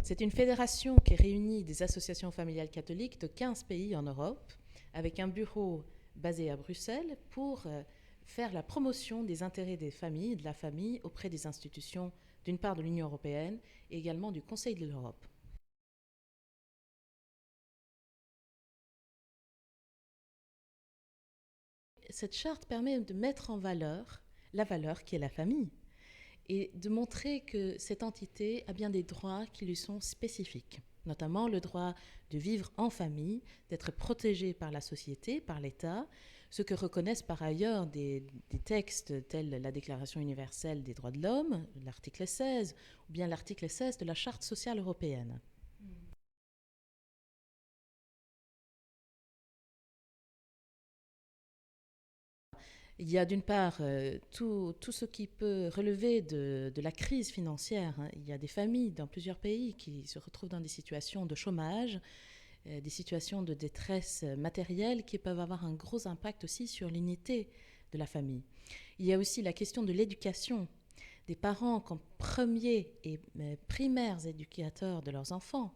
C'est une fédération qui réunit des associations familiales catholiques de 15 pays en Europe, avec un bureau basé à Bruxelles pour faire la promotion des intérêts des familles, de la famille, auprès des institutions, d'une part de l'Union européenne et également du Conseil de l'Europe. Cette charte permet de mettre en valeur la valeur qui est la famille et de montrer que cette entité a bien des droits qui lui sont spécifiques, notamment le droit de vivre en famille, d'être protégé par la société, par l'État, ce que reconnaissent par ailleurs des textes tels la Déclaration universelle des droits de l'homme, l'article 16, ou bien l'article 16 de la Charte sociale européenne. Il y a d'une part tout ce qui peut relever de la crise financière. Il y a des familles dans plusieurs pays qui se retrouvent dans des situations de chômage, des situations de détresse matérielle qui peuvent avoir un gros impact aussi sur l'unité de la famille. Il y a aussi la question de l'éducation des parents comme premiers et primaires éducateurs de leurs enfants.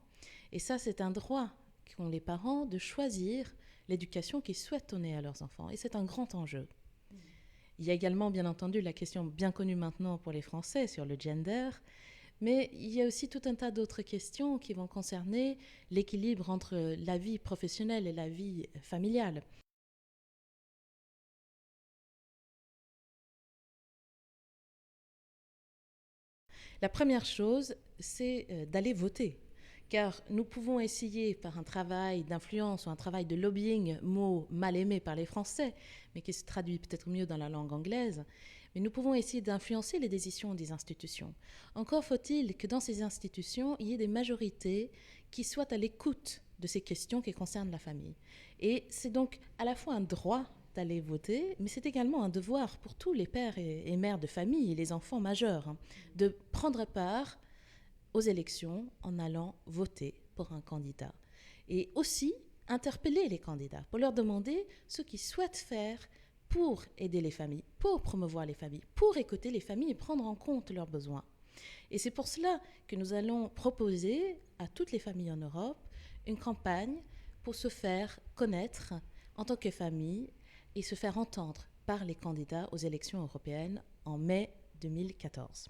Et ça, c'est un droit qu'ont les parents de choisir l'éducation qu'ils souhaitent donner à leurs enfants. Et c'est un grand enjeu. Il y a également, bien entendu, la question bien connue maintenant pour les Français sur le gender, mais il y a aussi tout un tas d'autres questions qui vont concerner l'équilibre entre la vie professionnelle et la vie familiale. La première chose, c'est d'aller voter. Car nous pouvons essayer par un travail d'influence ou un travail de lobbying, mot mal aimé par les Français, mais qui se traduit peut-être mieux dans la langue anglaise, mais nous pouvons essayer d'influencer les décisions des institutions. Encore faut-il que dans ces institutions, il y ait des majorités qui soient à l'écoute de ces questions qui concernent la famille. Et c'est donc à la fois un droit d'aller voter, mais c'est également un devoir pour tous les pères et mères de famille et les enfants majeurs de prendre part aux élections en allant voter pour un candidat. Et aussi interpeller les candidats pour leur demander ce qu'ils souhaitent faire pour aider les familles, pour promouvoir les familles, pour écouter les familles et prendre en compte leurs besoins. Et c'est pour cela que nous allons proposer à toutes les familles en Europe une campagne pour se faire connaître en tant que famille et se faire entendre par les candidats aux élections européennes en mai 2014.